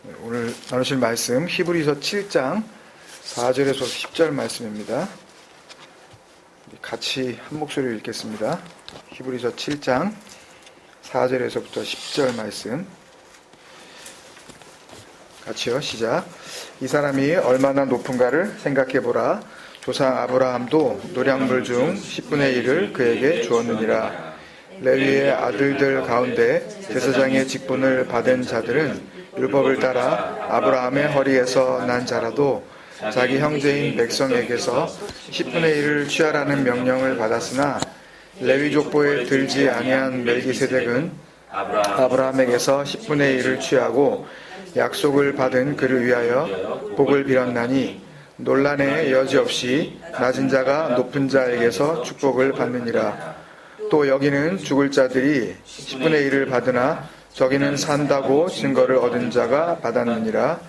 오늘 나누실 말씀 히브리서 7장 4절에서 10절 말씀입니다. 같이 한 목소리로 읽겠습니다. 히브리서 7장 4절에서부터 10절 말씀 같이요. 시작. 이 사람이 얼마나 높은가를 생각해보라. 조상 아브라함도 노량물 중 10분의 1을 그에게 주었느니라. 레위의 아들들 가운데 제사장의 직분을 받은 자들은 율법을 따라 아브라함의 허리에서 난 자라도 자기 형제인 백성에게서 10분의 1을 취하라는 명령을 받았으나 레위 족보에 들지 아니한 멜기세덱은 아브라함에게서 10분의 1을 취하고 약속을 받은 그를 위하여 복을 빌었나니 논란의 여지 없이 낮은 자가 높은 자에게서 축복을 받느니라. 또 여기는 죽을 자들이 10분의 1을 받으나 저기는 산다고 증거를 얻은 자가 받았느니라.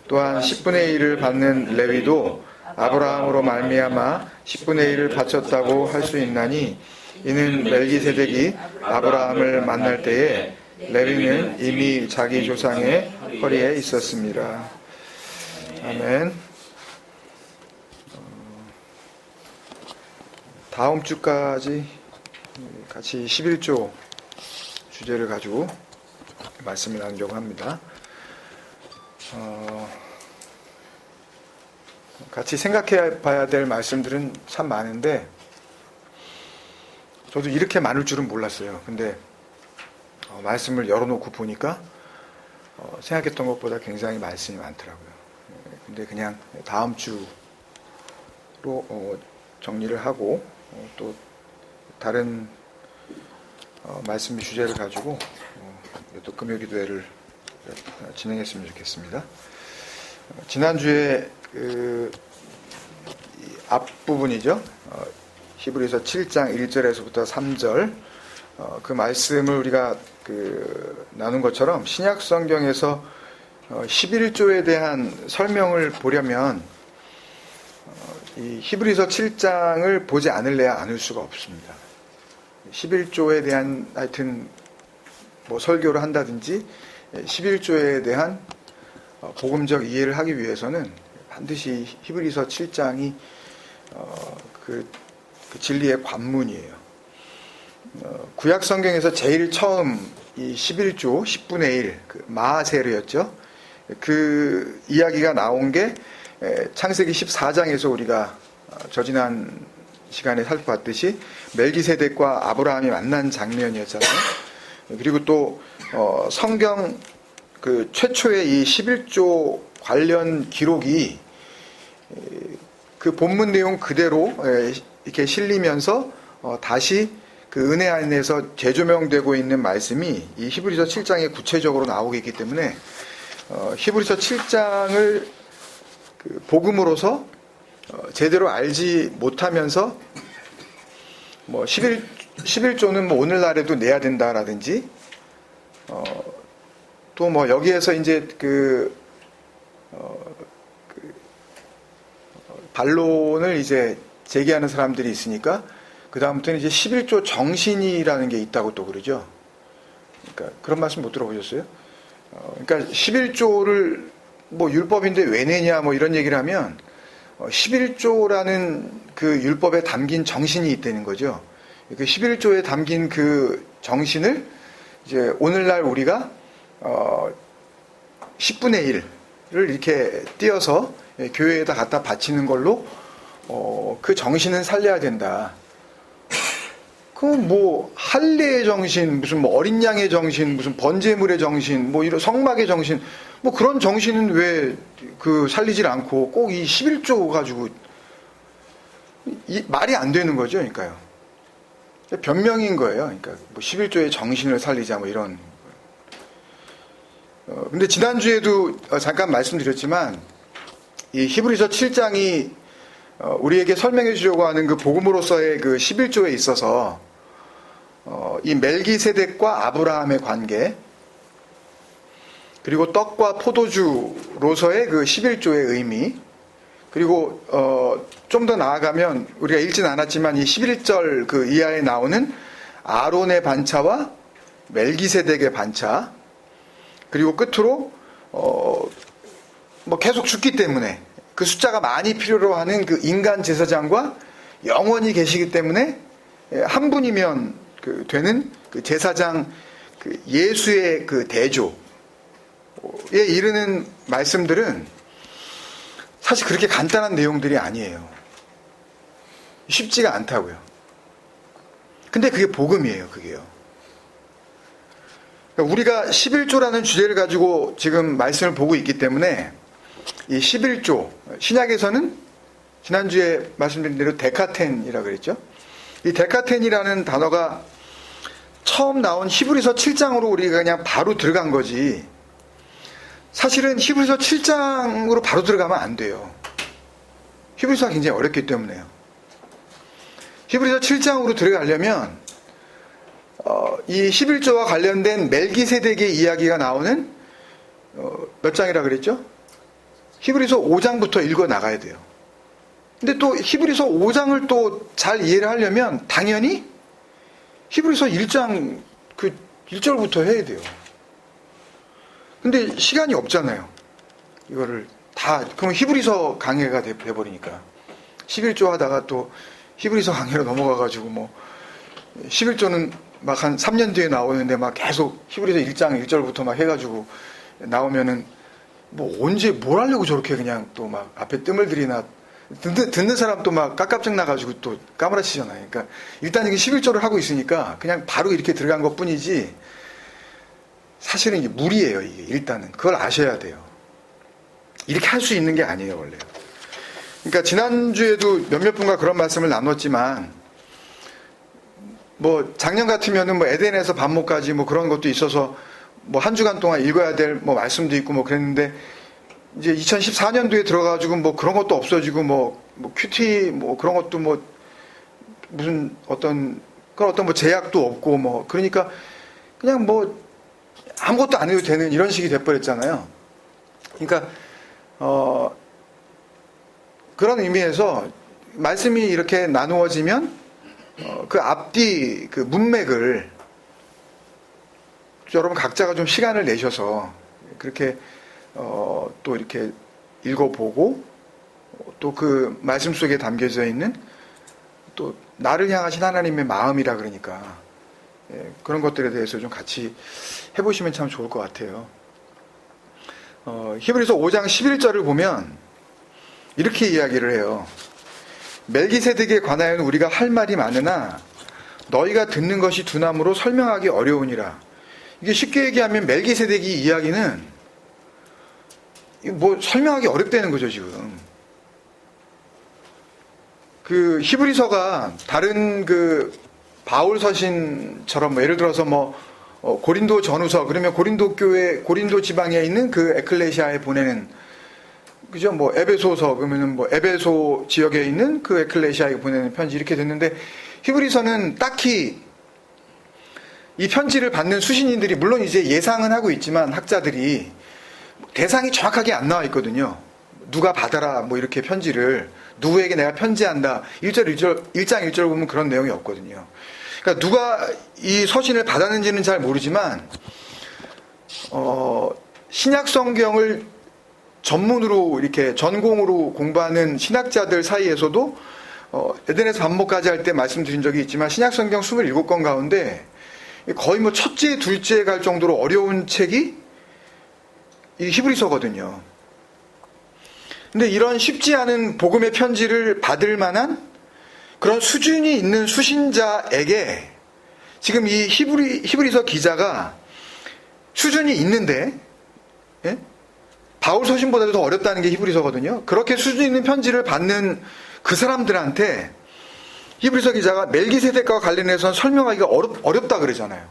또한 10분의 1을 받는 레위도 아브라함으로 말미암아 10분의 1을 바쳤다고 할 수 있나니 이는 멜기세덱이 아브라함을 만날 때에 레위는 이미 자기 조상의 허리에 있었습니다. 아멘. 다음 주까지 같이 11조 주제를 가지고 말씀을 나누려고 합니다. 같이 생각해 봐야 될 말씀들은 참 많은데 저도 이렇게 많을 줄은 몰랐어요. 근데 말씀을 열어놓고 보니까 생각했던 것보다 굉장히 말씀이 많더라고요. 근데 그냥 다음 주로 정리를 하고 또 다른 말씀 주제를 가지고 또 금요기도회를 진행했으면 좋겠습니다. 지난주에 앞부분이죠. 히브리서 7장 1절에서부터 3절 그 말씀을 우리가 나눈 것처럼 신약 성경에서 11조에 대한 설명을 보려면 이 히브리서 7장을 보지 않을래야 않을 수가 없습니다. 11조에 대한 하여튼 뭐 설교를 한다든지 11조에 대한 복음적 이해를 하기 위해서는 반드시 히브리서 7장이 그 진리의 관문이에요. 구약 성경에서 제일 처음 이 11조 10분의 1 마하세르였죠. 그 이야기가 나온 게 창세기 14장에서 우리가 저지난 시간에 살펴봤듯이 멜기세덱과 아브라함이 만난 장면이었잖아요. 그리고 또 성경 그 최초의 이 11조 관련 기록이 그 본문 내용 그대로 이렇게 실리면서 다시 그 은혜 안에서 재조명되고 있는 말씀이 이 히브리서 7장에 구체적으로 나오고 있기 때문에 히브리서 7장을 그 복음으로서 제대로 알지 못하면서 뭐 11조는 뭐 오늘날에도 내야 된다라든지 또 뭐 여기에서 이제 반론을 이제 제기하는 사람들이 있으니까 그 다음부터는 이제 11조 정신이라는 게 있다고 또 그러죠. 그러니까 그런 말씀 못 들어보셨어요? 그러니까 11조를 뭐 율법인데 왜 내냐 뭐 이런 얘기를 하면 11조라는 그 율법에 담긴 정신이 있다는 거죠. 그 11조에 담긴 그 정신을 이제 오늘날 우리가 10분의 1을 이렇게 띄어서 교회에다 갖다 바치는 걸로 그 정신은 살려야 된다. 그 뭐 할례의 정신, 무슨 뭐 어린 양의 정신, 무슨 번제물의 정신, 뭐 이런 성막의 정신, 뭐 그런 정신은 왜 그 살리질 않고 꼭 이 11조 가지고 말이 안 되는 거죠, 그러니까요. 변명인 거예요. 그러니까 뭐 11조의 정신을 살리자 뭐 이런. 근데 지난주에도 잠깐 말씀드렸지만 이 히브리서 7장이 우리에게 설명해 주려고 하는 그 복음으로서의 그 11조에 있어서 이 멜기세덱과 아브라함의 관계 그리고 떡과 포도주로서의 그 11조의 의미 그리고 좀 더 나아가면 우리가 읽진 않았지만 이 11절 그 이하에 나오는 아론의 반차와 멜기세덱의 반차 그리고 끝으로 뭐 계속 죽기 때문에 그 숫자가 많이 필요로 하는 그 인간 제사장과 영원히 계시기 때문에 한 분이면 되는 그 제사장 그 예수의 그 대조에 이르는 말씀들은 사실 그렇게 간단한 내용들이 아니에요. 쉽지가 않다고요. 근데 그게 복음이에요, 그게요. 우리가 11조라는 주제를 가지고 지금 말씀을 보고 있기 때문에 이 11조, 신약에서는 지난주에 말씀드린 대로 데카텐이라고 그랬죠. 이 데카텐이라는 단어가 처음 나온 히브리서 7장으로 우리가 그냥 바로 들어간 거지, 사실은 히브리서 7장으로 바로 들어가면 안 돼요. 히브리서가 굉장히 어렵기 때문에요. 히브리서 7장으로 들어가려면 이 11조와 관련된 멜기세덱의 이야기가 나오는 몇 장이라 그랬죠? 히브리서 5장부터 읽어 나가야 돼요. 근데 또 히브리서 5장을 또 잘 이해를 하려면 당연히 히브리서 1장 그 1절부터 해야 돼요. 근데 시간이 없잖아요. 이거를 다, 그럼 히브리서 강해가 돼버리니까. 11조 하다가 또 히브리서 강해로 넘어가가지고 뭐 11조는 막 한 3년 뒤에 나오는데 막 계속 히브리서 1장 1절부터 막 해가지고 나오면은 뭐 언제 뭘 하려고 저렇게 그냥 또 막 앞에 뜸을 들이나, 듣는 사람 또 막 깝깝증 나가지고 또 까무라치잖아요. 그러니까 일단 이게 11조를 하고 있으니까 그냥 바로 이렇게 들어간 것 뿐이지 사실은 이게 무리예요. 이게 일단은 그걸 아셔야 돼요. 이렇게 할 수 있는 게 아니에요, 원래. 그러니까 지난주에도 몇몇 분과 그런 말씀을 나눴지만, 뭐 작년 같으면은 뭐 에덴에서 반모까지 뭐 그런 것도 있어서 뭐 한 주간 동안 읽어야 될 뭐 말씀도 있고 뭐 그랬는데, 이제 2014년도에 들어가지고 뭐 그런 것도 없어지고 뭐 큐티 뭐 그런 것도 뭐 무슨 어떤 뭐 제약도 없고 뭐 그러니까 그냥 뭐 아무것도 안 해도 되는 이런 식이 돼버렸잖아요. 그러니까 그런 의미에서 말씀이 이렇게 나누어지면 그 앞뒤 그 문맥을 여러분 각자가 좀 시간을 내셔서 그렇게 또 이렇게 읽어보고 또 그 말씀 속에 담겨져 있는 또 나를 향하신 하나님의 마음이라 그러니까 그런 것들에 대해서 좀 같이 해보시면 참 좋을 것 같아요. 히브리서 5장 11절을 보면 이렇게 이야기를 해요. 멜기세덱에 관하여는 우리가 할 말이 많으나 너희가 듣는 것이 두나무로 설명하기 어려우니라. 이게 쉽게 얘기하면 멜기세덱이 이야기는 뭐 설명하기 어렵다는 거죠, 지금. 그 히브리서가 다른 그 바울 서신처럼 뭐 예를 들어서 뭐 고린도 전후서, 그러면 고린도 교회, 고린도 지방에 있는 그 에클레시아에 보내는, 그죠? 뭐 에베소서, 그러면은 뭐 에베소 지역에 있는 그 에클레시아에 보내는 편지, 이렇게 됐는데, 히브리서는 딱히 이 편지를 받는 수신인들이 물론 이제 예상은 하고 있지만 학자들이 대상이 정확하게 안 나와 있거든요. 누가 받아라 뭐 이렇게 편지를, 누구에게 내가 편지한다 1장 1절 보면 그런 내용이 없거든요. 그러니까 누가 이 서신을 받았는지는 잘 모르지만 신약 성경을 전문으로 이렇게 전공으로 공부하는 신학자들 사이에서도 에덴에서 반모까지 할 때 말씀드린 적이 있지만 신약 성경 27권 가운데 거의 뭐 첫째, 둘째 갈 정도로 어려운 책이 이 히브리서거든요. 근데 이런 쉽지 않은 복음의 편지를 받을 만한 그런 수준이 있는 수신자에게 지금 이 히브리서 기자가 수준이 있는데, 예? 바울 서신보다도 더 어렵다는 게 히브리서거든요. 그렇게 수준 있는 편지를 받는 그 사람들한테 히브리서 기자가 멜기세덱과 관련해서 설명하기가 어렵다 그러잖아요.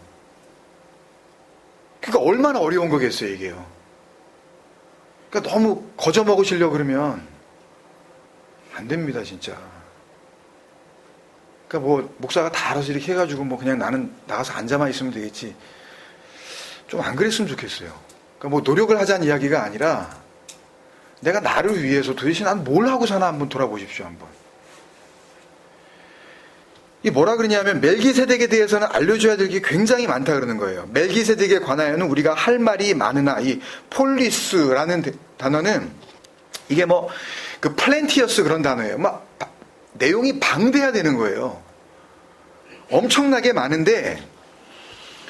그러니까 얼마나 어려운 거겠어요, 이게요. 그러니까 너무 거저 먹으시려고 그러면 안 됩니다, 진짜. 그러니까 뭐 목사가 다 알아서 이렇게 해가지고 뭐 그냥 나는 나가서 앉아만 있으면 되겠지. 좀 안 그랬으면 좋겠어요. 그러니까 뭐 노력을 하자는 이야기가 아니라 내가 나를 위해서 도대체 난 뭘 하고 사나 한번 돌아보십시오, 한번. 이 뭐라 그러냐면 멜기세덱에 대해서는 알려줘야 될 게 굉장히 많다 그러는 거예요. 멜기세덱에 관하여는 우리가 할 말이 많으나 이 폴리스라는 단어는 이게 뭐 그 플랜티어스 그런 단어예요. 막 내용이 방대해야 되는 거예요. 엄청나게 많은데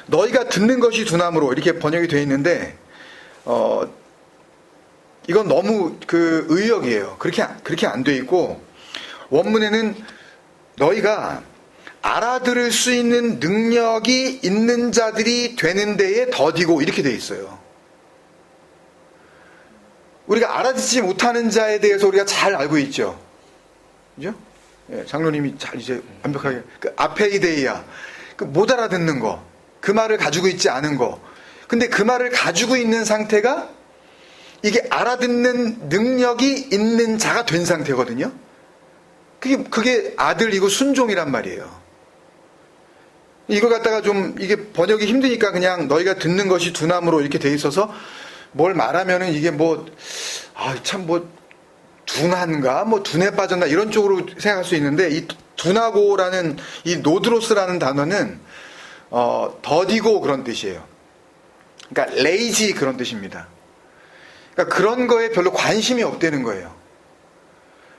너희가 듣는 것이 두나무로 이렇게 번역이 되어 있는데 이건 너무 그 의역이에요. 그렇게 안 돼 있고 원문에는 너희가 알아들을 수 있는 능력이 있는 자들이 되는 데에 더디고 이렇게 돼 있어요. 우리가 알아듣지 못하는 자에 대해서 우리가 잘 알고 있죠. 그죠? 예, 장로님이 잘 이제 완벽하게 그 아페이데이아 그 못 알아듣는 거, 그 말을 가지고 있지 않은 거. 근데 그 말을 가지고 있는 상태가 이게 알아듣는 능력이 있는 자가 된 상태거든요. 그게 아들이고 순종이란 말이에요. 이거 갖다가 좀 이게 번역이 힘드니까 그냥 너희가 듣는 것이 두나무로 이렇게 돼 있어서 뭘 말하면은 이게 참 둔한가 둔에 빠졌나 이런 쪽으로 생각할 수 있는데 이 둔하고라는 이 노드로스라는 단어는 더디고 그런 뜻이에요. 그러니까 레이지 그런 뜻입니다. 그러니까 그런 거에 별로 관심이 없다는 거예요.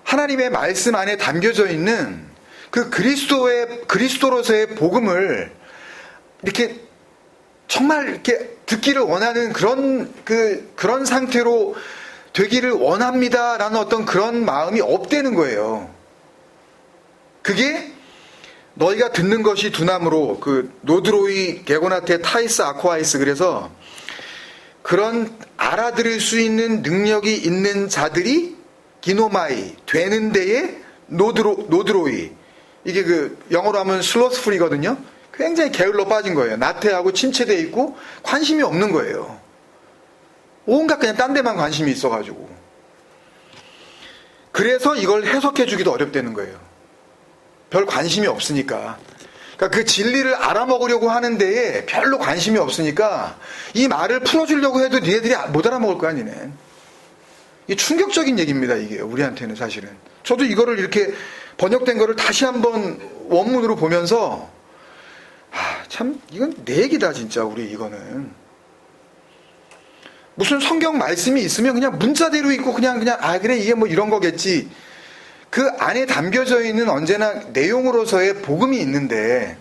하나님의 말씀 안에 담겨져 있는 그 그리스도로서의 복음을 이렇게 정말 이렇게 듣기를 원하는 그런 상태로 되기를 원합니다라는 어떤 그런 마음이 없다는 거예요. 그게 너희가 듣는 것이 두나무로 그 노드로이 게고나테 타이스 아쿠아이스 그래서 그런 알아들을 수 있는 능력이 있는 자들이 기노마이 되는 데에 노드로이 이게 그 영어로 하면 슬로스풀이거든요. 굉장히 게을러 빠진 거예요. 나태하고 침체되어 있고 관심이 없는 거예요. 온갖 그냥 딴 데만 관심이 있어가지고. 그래서 이걸 해석해 주기도 어렵다는 거예요. 별 관심이 없으니까. 그러니까 그 진리를 알아먹으려고 하는 데에 별로 관심이 없으니까 이 말을 풀어주려고 해도 니네들이 못 알아먹을 거야, 니네. 이게 충격적인 얘기입니다, 이게. 우리한테는 사실은. 저도 이거를 이렇게 번역된 거를 다시 한번 원문으로 보면서 참 이건 내 얘기다 진짜 우리 이거는. 무슨 성경 말씀이 있으면 그냥 문자대로 있고 그냥 그래 이게 이런 거겠지. 그 안에 담겨져 있는 언제나 내용으로서의 복음이 있는데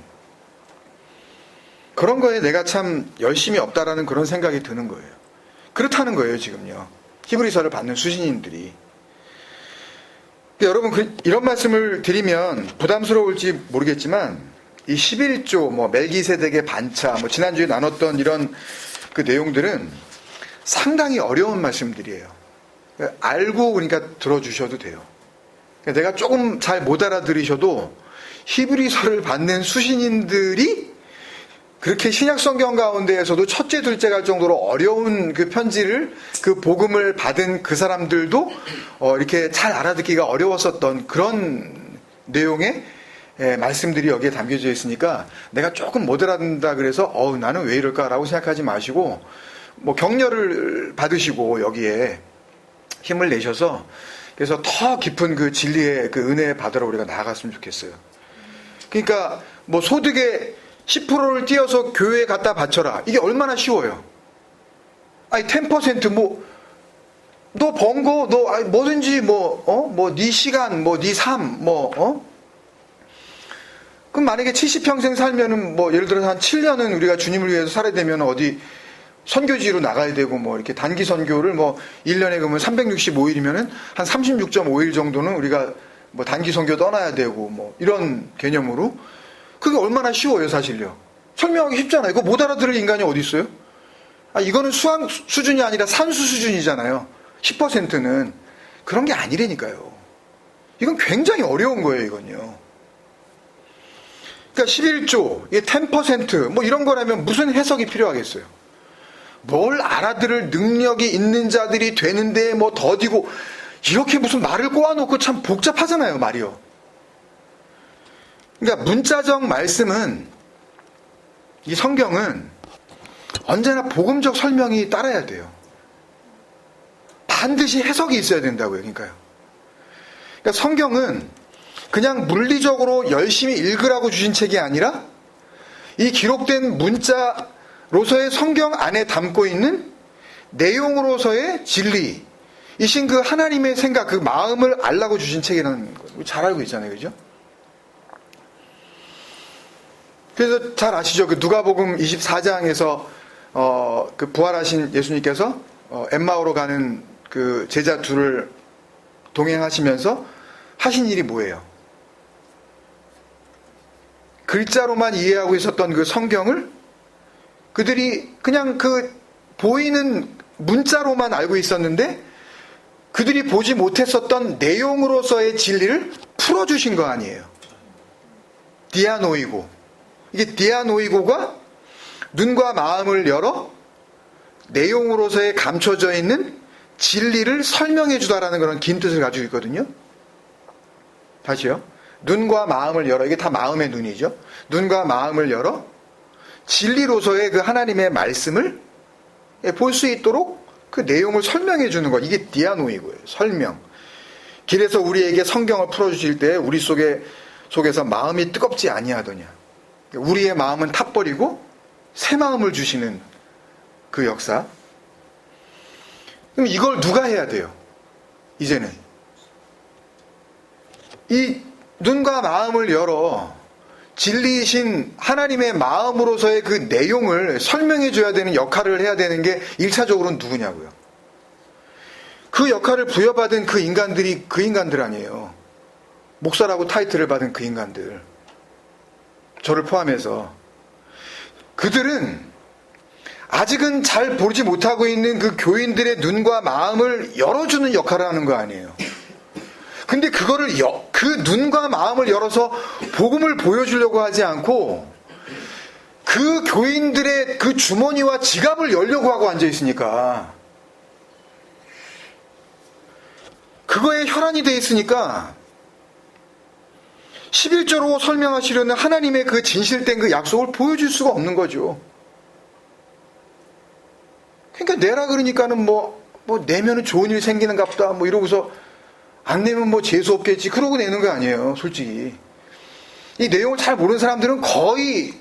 그런 거에 내가 참 열심히 없다라는 그런 생각이 드는 거예요. 그렇다는 거예요 지금요. 히브리서를 받는 수신인들이. 여러분 이런 말씀을 드리면 부담스러울지 모르겠지만 이 11조 멜기세덱의 반차 지난주에 나눴던 이런 그 내용들은 상당히 어려운 말씀들이에요. 알고 그러니까 들어주셔도 돼요. 내가 조금 잘 못 알아들으셔도 히브리서를 받는 수신인들이 그렇게 신약 성경 가운데에서도 첫째 둘째 갈 정도로 어려운 그 편지를 그 복음을 받은 그 사람들도 이렇게 잘 알아듣기가 어려웠었던 그런 내용의 말씀들이 여기에 담겨져 있으니까 내가 조금 못 알아듣는다 그래서 나는 왜 이럴까라고 생각하지 마시고 격려를 받으시고 여기에 힘을 내셔서 그래서 더 깊은 그 진리의 그 은혜 받으러 우리가 나아갔으면 좋겠어요. 그러니까 소득의 10%를 띄어서 교회에 갖다 바쳐라. 이게 얼마나 쉬워요. 아니 10% 너 번 거 뭐든지 네 시간 네 삶 그럼 만약에 70평생 살면은 예를 들어서 한 7년은 우리가 주님을 위해서 살아야 되면 어디 선교지로 나가야 되고 이렇게 단기 선교를 1년에 그러면 365일이면은 한 36.5일 정도는 우리가 단기 선교 떠나야 되고 이런 개념으로 그게 얼마나 쉬워요 사실요. 설명하기 쉽잖아요. 이거 못 알아들을 인간이 어디 있어요? 이거는 수학 수준이 아니라 산수 수준이잖아요. 10%는 그런 게 아니라니까요. 이건 굉장히 어려운 거예요 이건요. 그러니까 11조, 10% 이런 거라면 무슨 해석이 필요하겠어요? 뭘 알아들을 능력이 있는 자들이 되는데 더디고 이렇게 무슨 말을 꼬아놓고 참 복잡하잖아요 말이요. 그러니까 문자적 말씀은 이 성경은 언제나 복음적 설명이 따라야 돼요. 반드시 해석이 있어야 된다고요. 그러니까 성경은 그냥 물리적으로 열심히 읽으라고 주신 책이 아니라 이 기록된 문자로서의 성경 안에 담고 있는 내용으로서의 진리이신 그 하나님의 생각, 그 마음을 알라고 주신 책이라는 거 잘 알고 있잖아요. 그죠? 그래서 잘 아시죠? 그 누가복음 24장에서 그 부활하신 예수님께서 엠마오로 가는 그 제자 둘을 동행하시면서 하신 일이 뭐예요? 글자로만 이해하고 있었던 그 성경을 그들이 그냥 그 보이는 문자로만 알고 있었는데 그들이 보지 못했었던 내용으로서의 진리를 풀어주신 거 아니에요. 디아노이고. 이게 디아노이고가 눈과 마음을 열어 내용으로서의 감춰져 있는 진리를 설명해 주다라는 그런 긴 뜻을 가지고 있거든요. 다시요. 눈과 마음을 열어. 이게 다 마음의 눈이죠. 눈과 마음을 열어 진리로서의 그 하나님의 말씀을 볼 수 있도록 그 내용을 설명해 주는 것. 이게 디아노이고예요. 설명. 길에서 우리에게 성경을 풀어주실 때 우리 속에서 마음이 뜨겁지 아니하더냐. 우리의 마음은 탑버리고 새 마음을 주시는 그 역사. 그럼 이걸 누가 해야 돼요? 이제는. 이 눈과 마음을 열어 진리이신 하나님의 마음으로서의 그 내용을 설명해 줘야 되는 역할을 해야 되는 게 1차적으로는 누구냐고요. 그 역할을 부여받은 그 인간들이 그 인간들 아니에요. 목사라고 타이틀을 받은 그 인간들. 저를 포함해서. 그들은 아직은 잘 보지 못하고 있는 그 교인들의 눈과 마음을 열어주는 역할을 하는 거 아니에요. 근데 그거를 그 눈과 마음을 열어서 복음을 보여주려고 하지 않고 그 교인들의 그 주머니와 지갑을 열려고 하고 앉아 있으니까 그거에 혈안이 돼 있으니까 11조로 설명하시려는 하나님의 그 진실된 그 약속을 보여줄 수가 없는 거죠. 그러니까 내라 그러니까는 뭐 내면은 좋은 일 생기는가 보다 뭐 이러고서 안 내면 뭐 재수 없겠지 그러고 내는 거 아니에요. 솔직히 이 내용을 잘 모르는 사람들은 거의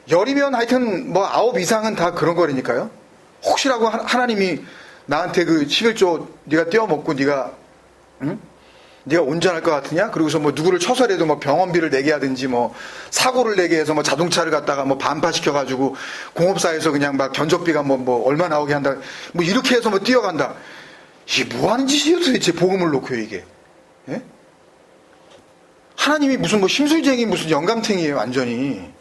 열이면 하여튼 뭐 9 이상은 다 그런 거라니까요. 혹시라고 하나님이 나한테 그 11조 네가 떼어먹고 네가 온전할 것 같으냐? 그러고서 뭐 누구를 쳐서라도 뭐 병원비를 내게 하든지 뭐 사고를 내게 해서 뭐 자동차를 갖다가 뭐 반파시켜가지고 공업사에서 그냥 막 견적비가 뭐 얼마 나오게 한다. 뭐 이렇게 해서 뭐 뛰어간다. 이게 뭐 하는 짓이에요 도대체 복음을 놓고요 이게. 예? 하나님이 무슨 뭐 심술쟁이 무슨 영감탱이에요 완전히.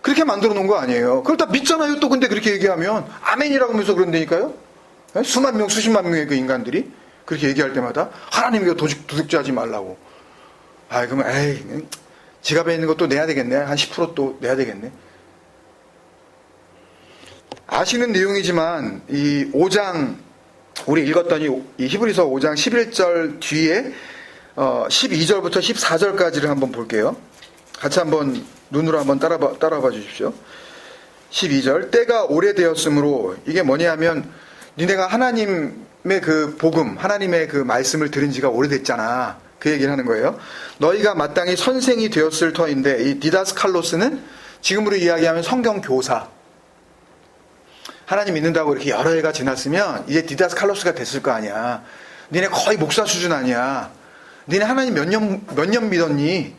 그렇게 만들어 놓은 거 아니에요. 그걸 다 믿잖아요 또 근데 그렇게 얘기하면 아멘이라고 하면서 그런다니까요. 예? 수만 명 수십만 명의 그 인간들이 그렇게 얘기할 때마다 하나님 이거 도둑질하지 말라고. 아 그러면 에이 지갑에 있는 것도 내야 되겠네. 한 10% 또 내야 되겠네. 아시는 내용이지만 이 5장 우리 읽었더니 이 히브리서 5장 11절 뒤에 12절부터 14절까지를 한번 볼게요. 같이 한번 눈으로 한번 따라봐 주십시오. 12절 때가 오래되었으므로 이게 뭐냐면 니네가 하나님의 그 복음 하나님의 그 말씀을 들은 지가 오래됐잖아. 그 얘기를 하는 거예요. 너희가 마땅히 선생이 되었을 터인데 이 디다스칼로스는 지금으로 이야기하면 성경 교사. 하나님 믿는다고 이렇게 여러 해가 지났으면 이제 디다스칼로스가 됐을 거 아니야. 니네 거의 목사 수준 아니야. 니네 하나님 몇 년 믿었니?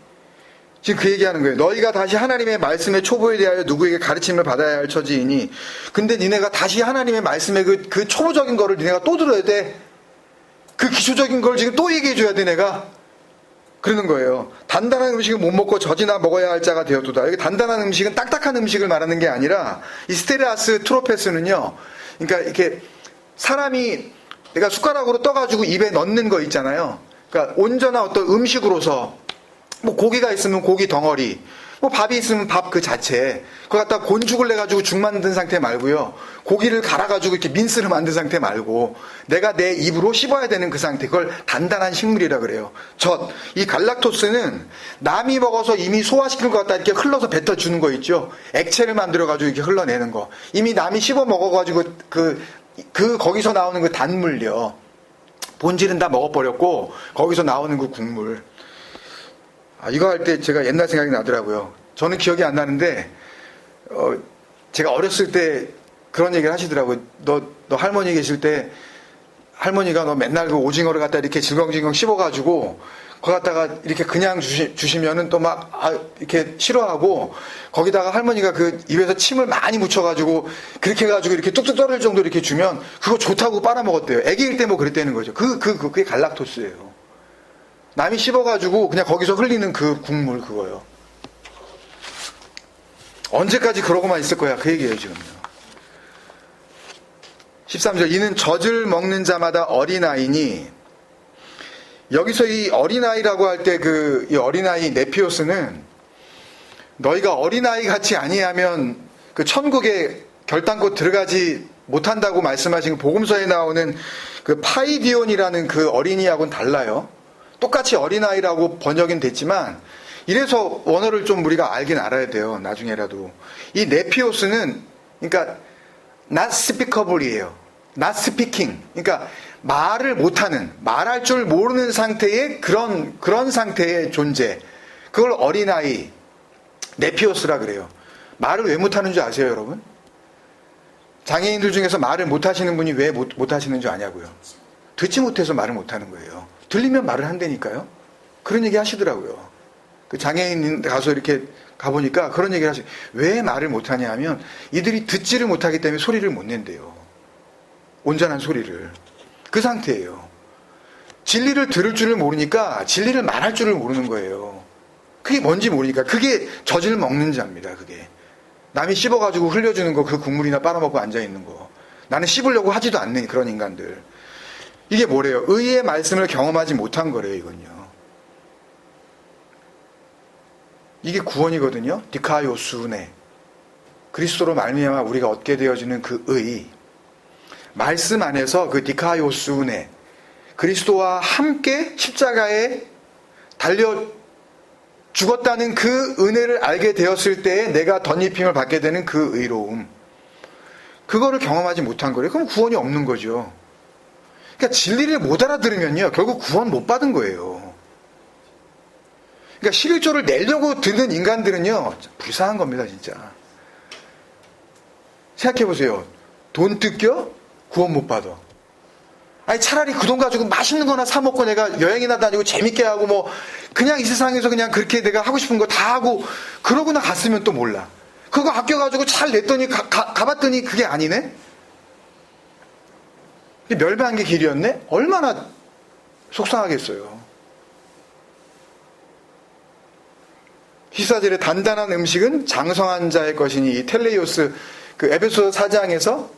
지금 그 얘기하는 거예요. 너희가 다시 하나님의 말씀의 초보에 대하여 누구에게 가르침을 받아야 할 처지이니 근데 니네가 다시 하나님의 말씀의 그 초보적인 거를 니네가 또 들어야 돼. 그 기초적인 걸 지금 또 얘기해 줘야 돼 내가. 그러는 거예요. 단단한 음식을 못 먹고 젖이나 먹어야 할 자가 되었도다. 여기 단단한 음식은 딱딱한 음식을 말하는 게 아니라 이 스테레아스 트로페스는요. 그러니까 이렇게 사람이 내가 숟가락으로 떠가지고 입에 넣는 거 있잖아요. 그러니까 온전한 어떤 음식으로서 뭐 고기가 있으면 고기 덩어리, 뭐 밥이 있으면 밥 그 자체, 그거 갖다 곤죽을 내가지고 죽 만든 상태 말고요. 고기를 갈아가지고 이렇게 민스를 만든 상태 말고 내가 내 입으로 씹어야 되는 그 상태, 그걸 단단한 식물이라 그래요. 이 갈락토스는 남이 먹어서 이미 소화시킨 것 갖다 이렇게 흘러서 뱉어주는 거 있죠. 액체를 만들어가지고 이렇게 흘러내는 거. 이미 남이 씹어 먹어가지고 거기서 나오는 그 단물요. 본질은 다 먹어버렸고 거기서 나오는 그 국물. 이거 할 때 제가 옛날 생각이 나더라고요. 저는 기억이 안 나는데 제가 어렸을 때 그런 얘기를 하시더라고요. 너 할머니 계실 때 할머니가 너 맨날 그 오징어를 갖다 이렇게 질겅질겅 씹어가지고 거 갖다가 이렇게 그냥 주시면은 또 막 이렇게 싫어하고 거기다가 할머니가 그 입에서 침을 많이 묻혀가지고 그렇게 해가지고 이렇게 뚝뚝 떨어질 정도로 이렇게 주면 그거 좋다고 빨아먹었대요. 애기일 때 뭐 그랬다는 거죠. 그게 갈락토스예요. 남이 씹어가지고 그냥 거기서 흘리는 그 국물 그거요. 언제까지 그러고만 있을 거야 그 얘기예요 지금요. 13절 이는 젖을 먹는 자마다 어린아이니 여기서 이 어린아이라고 할 때 이 어린아이 네피오스는 너희가 어린아이 같이 아니하면 그 천국에 결단코 들어가지 못한다고 말씀하신 복음서에 나오는 그 파이디온이라는 그 어린이하고는 달라요. 똑같이 어린아이라고 번역은 됐지만 이래서 원어를 좀 우리가 알긴 알아야 돼요. 나중에라도. 이 네피오스는 그러니까 not speakable이에요. not speaking. 그러니까 말을 못하는, 말할 줄 모르는 상태의 그런 상태의 존재. 그걸 어린아이, 네피오스라 그래요. 말을 왜 못하는 줄 아세요, 여러분? 장애인들 중에서 말을 못하시는 분이 왜 못하시는 줄 아냐고요? 듣지 못해서 말을 못하는 거예요. 들리면 말을 한다니까요. 그런 얘기 하시더라고요. 그 장애인 가서 이렇게 가보니까 그런 얘기를 하시죠. 왜 말을 못하냐 하면 이들이 듣지를 못하기 때문에 소리를 못 낸대요. 온전한 소리를. 그 상태예요. 진리를 들을 줄을 모르니까 진리를 말할 줄을 모르는 거예요. 그게 뭔지 모르니까. 그게 젖을 먹는 자입니다. 그게. 남이 씹어가지고 흘려주는 거 그 국물이나 빨아먹고 앉아있는 거. 나는 씹으려고 하지도 않는 그런 인간들. 이게 뭐래요? 의의 말씀을 경험하지 못한 거래요. 이건요. 이게 구원이거든요. 디카요수네. 그리스도로 말미암아 우리가 얻게 되어지는 그 의. 말씀 안에서 그 디카요수네. 그리스도와 함께 십자가에 달려 죽었다는 그 은혜를 알게 되었을 때에 내가 덧입힘을 받게 되는 그 의로움. 그거를 경험하지 못한 거래요. 그럼 구원이 없는 거죠. 그러니까 진리를 못 알아들으면요. 결국 구원 못 받은 거예요. 그러니까 11조를 내려고 드는 인간들은요. 불쌍한 겁니다. 진짜. 생각해보세요. 돈 뜯겨? 구원 못 받아. 아니 차라리 그 돈 가지고 맛있는 거나 사 먹고 내가 여행이나 다니고 재밌게 하고 뭐 그냥 이 세상에서 그냥 그렇게 내가 하고 싶은 거 다 하고 그러고나 갔으면 또 몰라. 그거 아껴가지고 잘 냈더니 가봤더니 그게 아니네? 멸망한 게 길이었네? 얼마나 속상하겠어요. 히사젤의 단단한 음식은 장성한 자의 것이니 이 텔레이오스 그 에베소 4장에서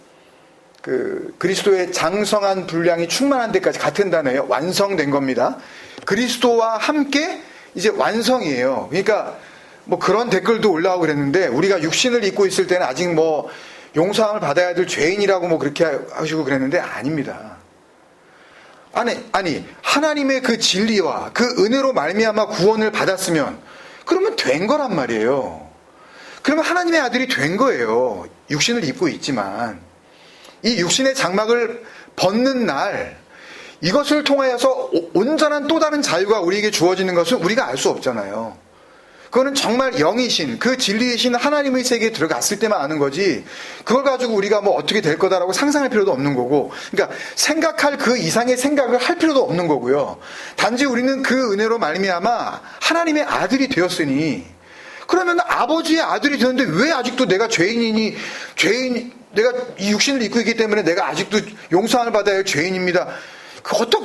그 그리스도의 장성한 분량이 충만한 데까지 같은 단어예요. 완성된 겁니다. 그리스도와 함께 이제 완성이에요. 그러니까 뭐 그런 댓글도 올라오고 그랬는데 우리가 육신을 입고 있을 때는 아직 뭐 용서함을 받아야 될 죄인이라고 뭐 그렇게 하시고 그랬는데 아닙니다. 아니 하나님의 그 진리와 그 은혜로 말미암아 구원을 받았으면 그러면 된 거란 말이에요. 그러면 하나님의 아들이 된 거예요. 육신을 입고 있지만 이 육신의 장막을 벗는 날 이것을 통하여서 온전한 또 다른 자유가 우리에게 주어지는 것을 우리가 알 수 없잖아요. 그거는 정말 영이신 그 진리이신 하나님의 세계에 들어갔을 때만 아는 거지 그걸 가지고 우리가 뭐 어떻게 될 거다라고 상상할 필요도 없는 거고 그러니까 생각할 그 이상의 생각을 할 필요도 없는 거고요. 단지 우리는 그 은혜로 말미암아 하나님의 아들이 되었으니 그러면 아버지의 아들이 되었는데 왜 아직도 내가 죄인이니 내가 이 육신을 입고 있기 때문에 내가 아직도 용서함을 받아야 할 죄인입니다.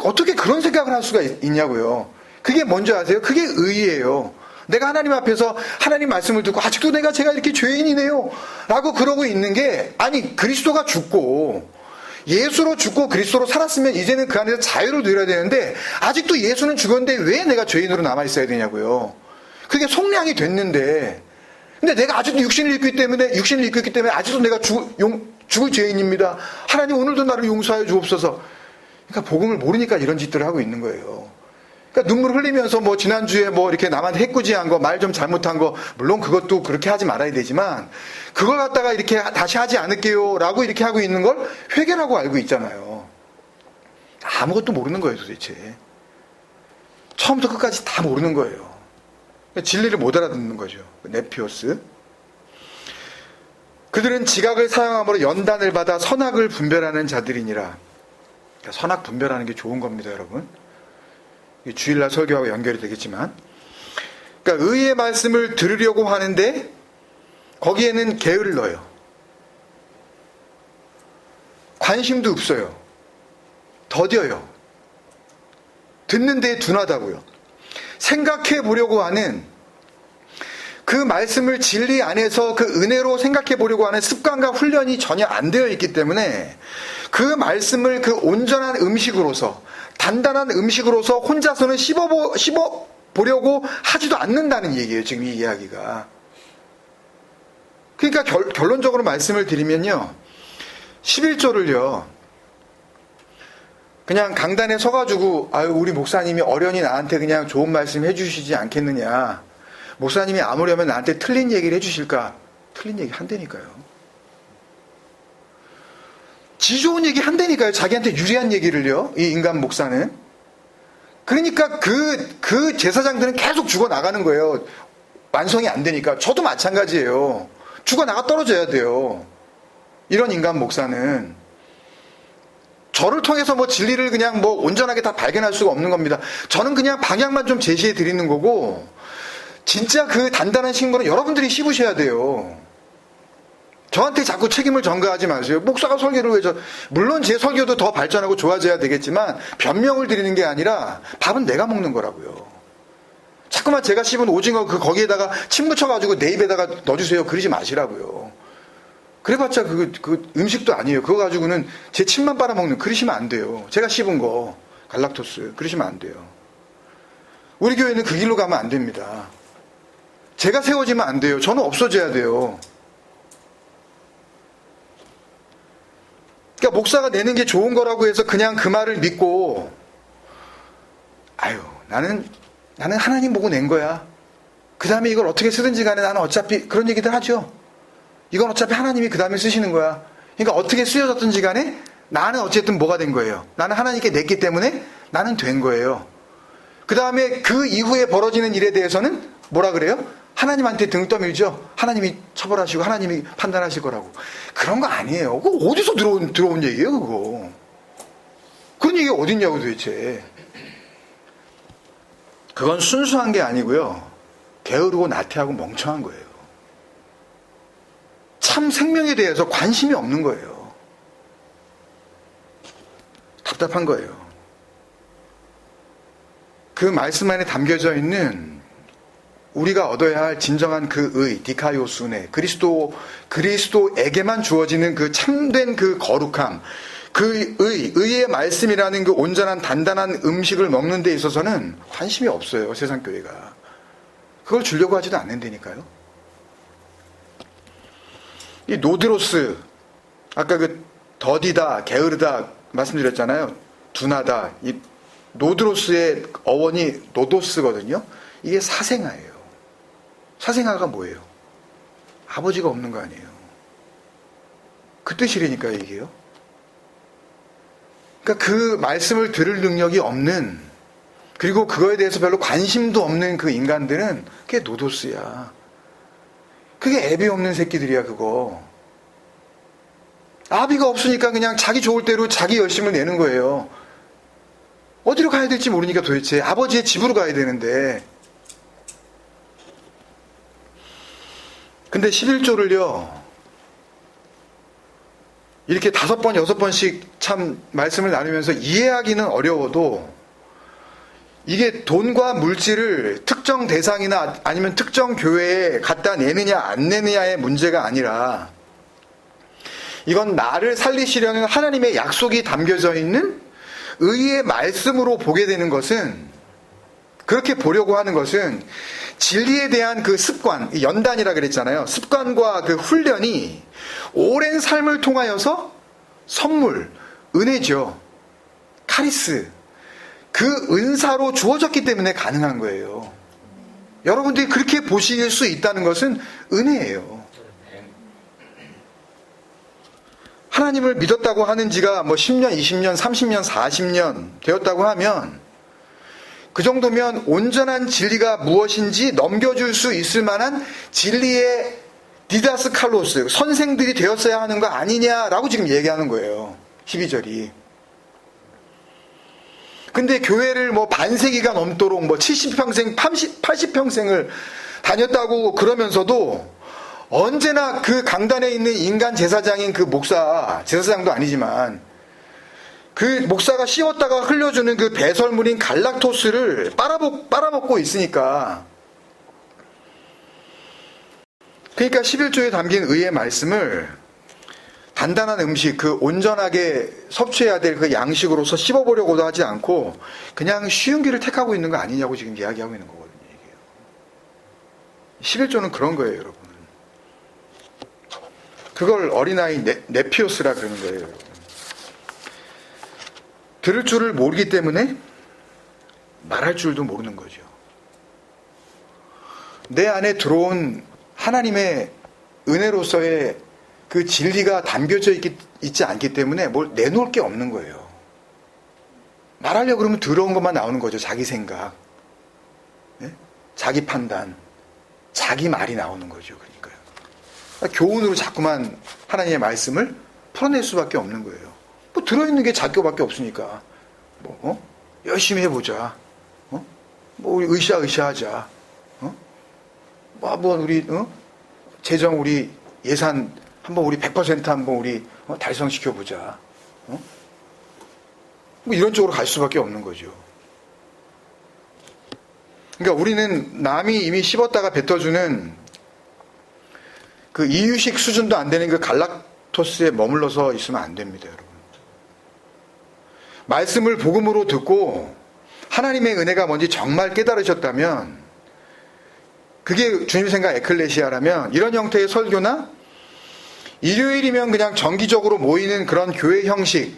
어떻게 그런 생각을 할 수가 있냐고요. 그게 뭔지 아세요? 그게 의예요. 내가 하나님 앞에서 하나님 말씀을 듣고 아직도 제가 이렇게 죄인이네요 라고 그러고 있는 게 아니 그리스도가 죽고 예수로 죽고 그리스도로 살았으면 이제는 그 안에서 자유를 누려야 되는데 아직도 예수는 죽었는데 왜 내가 죄인으로 남아있어야 되냐고요. 그게 속량이 됐는데 근데 내가 아직도 육신을 입기 때문에 아직도 내가 죽을 죄인입니다. 하나님 오늘도 나를 용서하여 주옵소서. 그러니까 복음을 모르니까 이런 짓들을 하고 있는 거예요. 그러니까 눈물 흘리면서 뭐 지난주에 뭐 이렇게 남한테 해꾸지한 거, 말 좀 잘못한 거, 물론 그것도 그렇게 하지 말아야 되지만, 그걸 갖다가 이렇게 다시 하지 않을게요 라고 이렇게 하고 있는 걸 회개라고 알고 있잖아요. 아무것도 모르는 거예요, 도대체. 처음부터 끝까지 다 모르는 거예요. 진리를 못 알아듣는 거죠. 네피오스. 그들은 지각을 사용함으로 연단을 받아 선악을 분별하는 자들이니라. 그러니까 선악 분별하는 게 좋은 겁니다, 여러분. 주일날 설교하고 연결이 되겠지만. 그러니까 의의 말씀을 들으려고 하는데 거기에는 게으를 넣어요. 관심도 없어요. 더뎌요. 듣는 데 둔하다고요. 생각해 보려고 하는 그 말씀을 진리 안에서 그 은혜로 생각해 보려고 하는 습관과 훈련이 전혀 안 되어 있기 때문에 그 말씀을 그 온전한 음식으로서 단단한 음식으로서 혼자서는 씹어보려고 하지도 않는다는 얘기예요. 지금 이 이야기가. 그러니까 결론적으로 말씀을 드리면요. 11조를요. 그냥 강단에 서가지고 아유 우리 목사님이 어련히 나한테 그냥 좋은 말씀 해주시지 않겠느냐. 목사님이 아무려면 나한테 틀린 얘기를 해주실까? 틀린 얘기 한다니까요. 지 좋은 얘기 한다니까요. 자기한테 유리한 얘기를요. 이 인간 목사는. 그러니까 그 제사장들은 계속 죽어나가는 거예요. 완성이 안 되니까. 저도 마찬가지예요. 죽어나가 떨어져야 돼요. 이런 인간 목사는. 저를 통해서 뭐 진리를 그냥 뭐 온전하게 다 발견할 수가 없는 겁니다. 저는 그냥 방향만 좀 제시해 드리는 거고, 진짜 그 단단한 식물은 여러분들이 씹으셔야 돼요. 저한테 자꾸 책임을 전가하지 마세요. 목사가 설교를 왜 물론 제 설교도 더 발전하고 좋아져야 되겠지만 변명을 드리는 게 아니라 밥은 내가 먹는 거라고요. 자꾸만 제가 씹은 오징어 거기에다가 침 묻혀가지고 내 입에다가 넣어주세요. 그러지 마시라고요. 그래봤자 그 음식도 아니에요. 그거 가지고는 제 침만 빨아먹는, 그러시면 안 돼요. 제가 씹은 거 갈락토스 그러시면 안 돼요. 우리 교회는 그 길로 가면 안 됩니다. 제가 세워지면 안 돼요. 저는 없어져야 돼요. 그러니까 목사가 내는 게 좋은 거라고 해서 그냥 그 말을 믿고 아유 나는 하나님 보고 낸 거야. 그 다음에 이걸 어떻게 쓰든지 간에 나는 어차피 그런 얘기들 하죠. 이건 어차피 하나님이 그 다음에 쓰시는 거야. 그러니까 어떻게 쓰여졌든지 간에 나는 어쨌든 뭐가 된 거예요. 나는 하나님께 냈기 때문에 나는 된 거예요. 그 다음에 그 이후에 벌어지는 일에 대해서는 뭐라 그래요? 하나님한테 등 떠밀죠. 하나님이 처벌하시고 하나님이 판단하실 거라고. 그런 거 아니에요. 그거 어디서 들어온 얘기예요, 그거. 그런 얘기가 어딨냐고 도대체. 그건 순수한 게 아니고요. 게으르고 나태하고 멍청한 거예요. 참 생명에 대해서 관심이 없는 거예요. 답답한 거예요. 그 말씀 안에 담겨져 있는 우리가 얻어야 할 진정한 그 의, 디카이오스네, 그리스도에게만 주어지는 그 참된 그 거룩함, 그 의의 말씀이라는 그 온전한 단단한 음식을 먹는 데 있어서는 관심이 없어요, 세상 교회가. 그걸 주려고 하지도 않는다니까요. 이 노드로스, 아까 그 더디다, 게으르다 말씀드렸잖아요. 둔하다. 이 노드로스의 어원이 노도스거든요. 이게 사생아예요. 사생아가 뭐예요? 아버지가 없는 거 아니에요. 그 뜻이라니까요, 이게요. 그러니까 그 말씀을 들을 능력이 없는, 그리고 그거에 대해서 별로 관심도 없는 그 인간들은 그게 노도스야. 그게 애비 없는 새끼들이야, 그거. 아비가 없으니까 그냥 자기 좋을 대로 자기 열심을 내는 거예요. 어디로 가야 될지 모르니까 도대체 아버지의 집으로 가야 되는데. 근데 11조를요, 이렇게 5번, 6번씩 참 말씀을 나누면서 이해하기는 어려워도 이게 돈과 물질을 특정 대상이나 아니면 특정 교회에 갖다 내느냐 안 내느냐의 문제가 아니라 이건 나를 살리시려는 하나님의 약속이 담겨져 있는 의의 말씀으로 보게 되는 것은, 그렇게 보려고 하는 것은 진리에 대한 그 습관, 연단이라 그랬잖아요. 습관과 그 훈련이 오랜 삶을 통하여서 선물, 은혜죠. 카리스, 그 은사로 주어졌기 때문에 가능한 거예요. 여러분들이 그렇게 보실 수 있다는 것은 은혜예요. 하나님을 믿었다고 하는 지가 뭐 10년, 20년, 30년, 40년 되었다고 하면 그 정도면 온전한 진리가 무엇인지 넘겨줄 수 있을 만한 진리의 디다스 칼로스, 선생들이 되었어야 하는 거 아니냐라고 지금 얘기하는 거예요. 12절이. 근데 교회를 뭐 반세기가 넘도록 뭐 70평생, 80평생을 다녔다고 그러면서도 언제나 그 강단에 있는 인간 제사장인 그 목사, 제사장도 아니지만 그 목사가 씌웠다가 흘려주는 그 배설물인 갈락토스를 빨아먹고 있으니까, 그러니까 11조에 담긴 의의 말씀을 단단한 음식, 그 온전하게 섭취해야 될 그 양식으로서 씹어보려고도 하지 않고 그냥 쉬운 길을 택하고 있는 거 아니냐고 지금 이야기하고 있는 거거든요. 11조는 그런 거예요, 여러분. 그걸 어린아이 네피오스라 그러는 거예요, 여러분. 들을 줄을 모르기 때문에 말할 줄도 모르는 거죠. 내 안에 들어온 하나님의 은혜로서의 그 진리가 담겨져 있지 않기 때문에 뭘 내놓을 게 없는 거예요. 말하려고 그러면 더러운 것만 나오는 거죠. 자기 생각, 네? 자기 판단, 자기 말이 나오는 거죠. 그러니까요. 교훈으로 자꾸만 하나님의 말씀을 풀어낼 수밖에 없는 거예요. 뭐 들어있는 게 자교밖에 없으니까 열심히 해보자. 뭐 우리 으쌰으쌰하자. 뭐 한번 우리 재정 우리 예산 한번 우리 100% 한번 우리 달성시켜보자. 뭐 이런 쪽으로 갈 수밖에 없는 거죠. 그러니까 우리는 남이 이미 씹었다가 뱉어주는 그 이유식 수준도 안 되는 그 갈락토스에 머물러서 있으면 안 됩니다, 여러분. 말씀을 복음으로 듣고 하나님의 은혜가 뭔지 정말 깨달으셨다면, 그게 주님 생각 에클레시아라면, 이런 형태의 설교나 일요일이면 그냥 정기적으로 모이는 그런 교회 형식,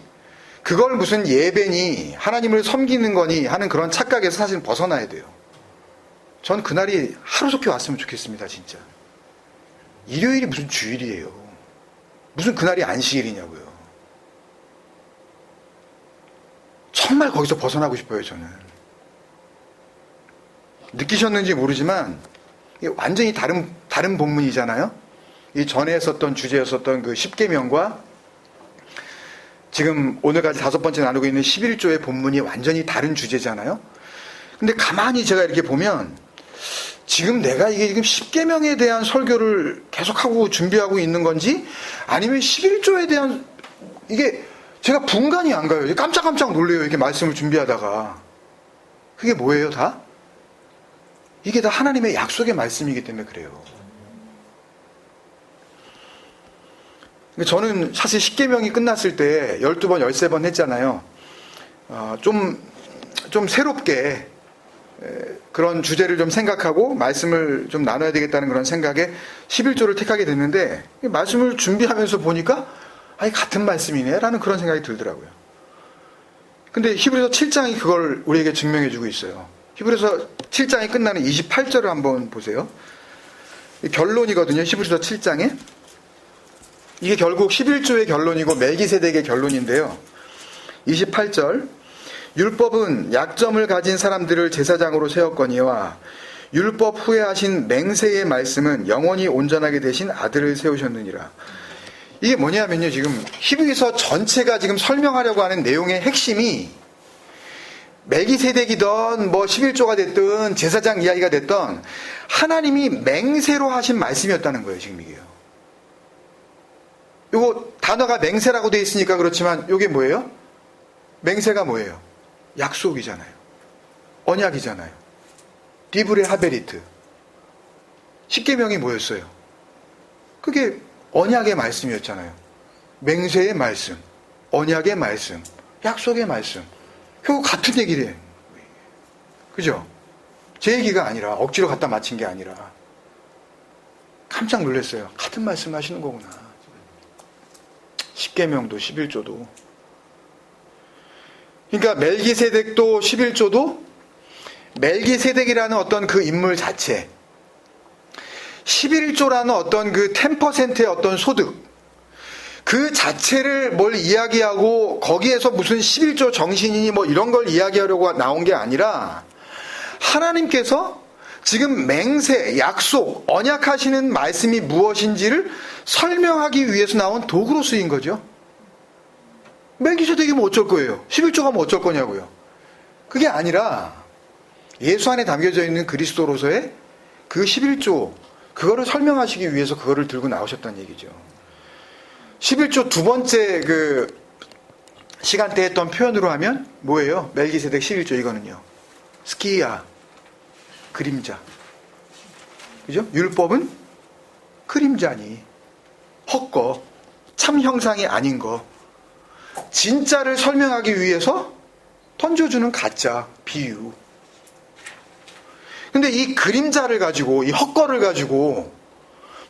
그걸 무슨 예배니 하나님을 섬기는 거니 하는 그런 착각에서 사실 벗어나야 돼요. 전 그날이 하루속히 왔으면 좋겠습니다, 진짜. 일요일이 무슨 주일이에요. 무슨 그날이 안식일이냐고요. 정말 거기서 벗어나고 싶어요, 저는. 느끼셨는지 모르지만 이게 완전히 다른 본문이잖아요. 이 전에 했었던 주제였었던 그 10계명과 지금 오늘까지 5번째 나누고 있는 11조의 본문이 완전히 다른 주제잖아요. 근데 가만히 제가 이렇게 보면 지금 내가 이게 지금 10계명에 대한 설교를 계속하고 준비하고 있는 건지, 아니면 11조에 대한, 이게 제가 분간이 안 가요. 깜짝깜짝 놀래요, 이렇게 말씀을 준비하다가. 그게 뭐예요, 다? 이게 다 하나님의 약속의 말씀이기 때문에 그래요. 저는 사실 10계명이 끝났을 때 12번, 13번 했잖아요. 좀 새롭게 그런 주제를 좀 생각하고 말씀을 좀 나눠야 되겠다는 그런 생각에 11조를 택하게 됐는데, 말씀을 준비하면서 보니까 아니 같은 말씀이네 라는 그런 생각이 들더라고요. 근데 히브리서 7장이 그걸 우리에게 증명해 주고 있어요. 히브리서 7장이 끝나는 28절을 한번 보세요. 결론이거든요, 히브리서 7장에. 이게 결국 11조의 결론이고 멜기세덱의 결론인데요. 28절, 율법은 약점을 가진 사람들을 제사장으로 세웠거니와 율법 후에 하신 맹세의 말씀은 영원히 온전하게 되신 아들을 세우셨느니라. 이게 뭐냐면요, 지금 히브리서 전체가 지금 설명하려고 하는 내용의 핵심이 멜기세덱이든 뭐 11조가 됐든 제사장 이야기가 됐던 하나님이 맹세로 하신 말씀이었다는 거예요, 지금 이게요. 요거 단어가 맹세라고 되어 있으니까 그렇지만 요게 뭐예요? 맹세가 뭐예요? 약속이잖아요. 언약이잖아요. 디브레 하베리트. 10계명이 뭐였어요? 그게 언약의 말씀이었잖아요. 맹세의 말씀, 언약의 말씀, 약속의 말씀. 결국 같은 얘기를 해요. 그죠? 제 얘기가 아니라, 억지로 갖다 맞힌 게 아니라. 깜짝 놀랐어요. 같은 말씀 하시는 거구나. 10계명도 11조도. 그러니까 멜기세덱도 11조도 멜기세덱이라는 어떤 그 인물 자체, 11조라는 어떤 그 10%의 어떤 소득, 그 자체를 뭘 이야기하고 거기에서 무슨 11조 정신이니 뭐 이런 걸 이야기하려고 나온 게 아니라 하나님께서 지금 맹세, 약속, 언약하시는 말씀이 무엇인지를 설명하기 위해서 나온 도구로 쓰인 거죠. 멜기세덱이면 어쩔 거예요? 11조가 뭐 어쩔 거냐고요? 그게 아니라 예수 안에 담겨져 있는 그리스도로서의 그 11조, 그거를 설명하시기 위해서 그거를 들고 나오셨다는 얘기죠. 11조 두 번째 그 시간대 했던 표현으로 하면 뭐예요? 멜기세덱 11조 이거는요. 스키야, 그림자. 그죠? 율법은 그림자니, 헛거, 참 형상이 아닌 거. 진짜를 설명하기 위해서 던져주는 가짜, 비유. 근데 이 그림자를 가지고, 이 헛거를 가지고,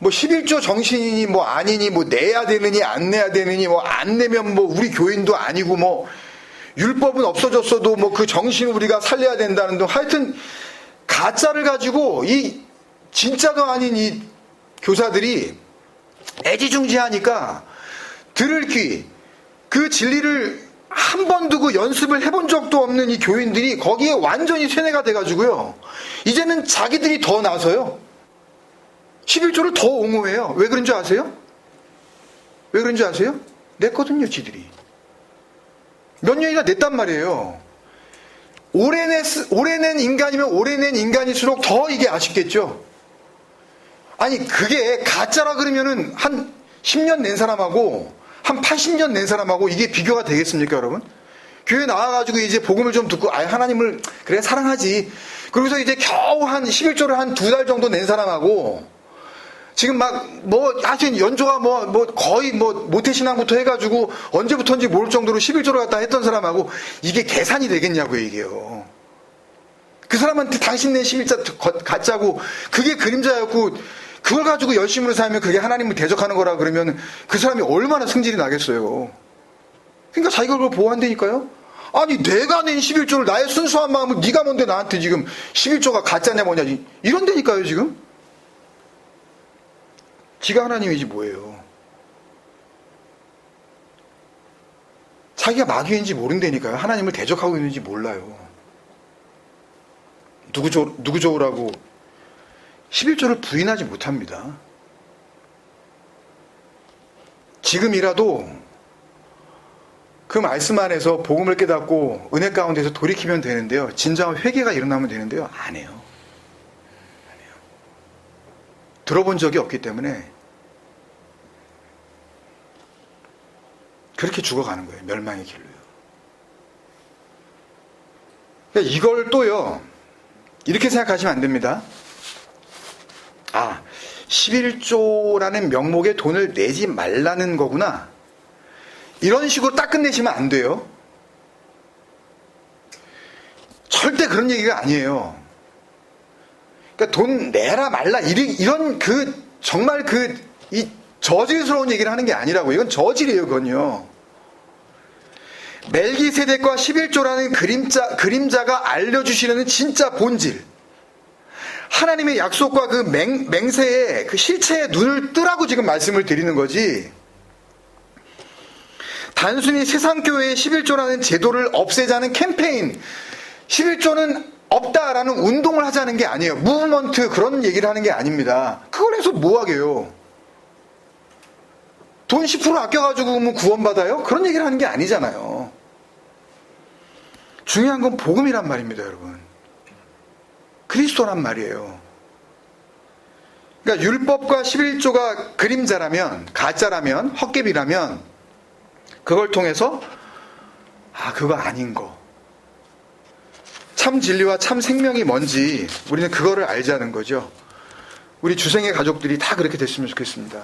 뭐 11조 정신이니 뭐 아니니 뭐 내야 되느니 안 내야 되느니 뭐 안 내면 뭐 우리 교인도 아니고 뭐 율법은 없어졌어도 뭐 그 정신을 우리가 살려야 된다는 등 하여튼 가짜를 가지고 이 진짜도 아닌 이 교사들이 애지중지하니까 들을 귀, 그 진리를 한 번 두고 연습을 해본 적도 없는 이 교인들이 거기에 완전히 세뇌가 돼가지고요. 이제는 자기들이 더 나서요. 11조를 더 옹호해요. 왜 그런 줄 아세요? 왜 그런 줄 아세요? 냈거든요, 지들이. 몇 년이나 냈단 말이에요. 오래 낸 인간이면 오래 낸 인간일수록 더 이게 아쉽겠죠? 아니, 그게 가짜라 그러면은 한 10년 낸 사람하고 한 80년 낸 사람하고 이게 비교가 되겠습니까, 여러분? 교회 나와가지고 이제 복음을 좀 듣고, 하나님을 그래, 사랑하지. 그러고서 이제 겨우 한 11조를 한 2달 정도 낸 사람하고 지금 하여튼 연조가 거의 모태신앙부터 해가지고 언제부터인지 모를 정도로 11조를 갖다 했던 사람하고 이게 계산이 되겠냐고요, 이게요. 그 사람한테 당신 낸 11자 가짜고 그게 그림자였고 그걸 가지고 열심으로 살면 그게 하나님을 대적하는 거라 그러면 그 사람이 얼마나 승질이 나겠어요. 그러니까 자기가 그걸 보호한다니까요. 아니, 내가 낸 11조를 나의 순수한 마음을 네가 뭔데 나한테 지금 11조가 가짜냐 뭐냐 이런다니까요, 지금. 지가 하나님이지 뭐예요. 자기가 마귀인지 모른다니까요. 하나님을 대적하고 있는지 몰라요. 누구 좋으라고 11조를 부인하지 못합니다. 지금이라도 그 말씀 안에서 복음을 깨닫고 은혜 가운데서 돌이키면 되는데요. 진정한 회개가 일어나면 되는데요. 안 해요. 들어본 적이 없기 때문에 그렇게 죽어가는 거예요. 멸망의 길로요. 그러니까 이걸 또요, 이렇게 생각하시면 안 됩니다. 11조라는 명목의 돈을 내지 말라는 거구나. 이런 식으로 딱 끝내시면 안 돼요. 절대 그런 얘기가 아니에요. 그러니까 돈 내라 말라 이런 정말 이 저질스러운 얘기를 하는 게 아니라고. 이건 저질이에요, 그건요. 멜기세덱과 11조라는 그림자가 알려주시려는 진짜 본질. 하나님의 약속과 그 맹세의 그 실체에 눈을 뜨라고 지금 말씀을 드리는 거지. 단순히 세상교회의 11조라는 제도를 없애자는 캠페인, 11조는 없다라는 운동을 하자는 게 아니에요. 무브먼트 그런 얘기를 하는 게 아닙니다. 그걸 해서 뭐 하게요? 돈 10% 아껴가지고 뭐 구원받아요? 그런 얘기를 하는 게 아니잖아요. 중요한 건 복음이란 말입니다, 여러분. 그리스도란 말이에요. 그러니까 율법과 11조가 그림자라면, 가짜라면, 헛개비라면 그걸 통해서 그거 아닌 거. 참 진리와 참 생명이 뭔지 우리는 그거를 알자는 거죠. 우리 주생의 가족들이 다 그렇게 됐으면 좋겠습니다.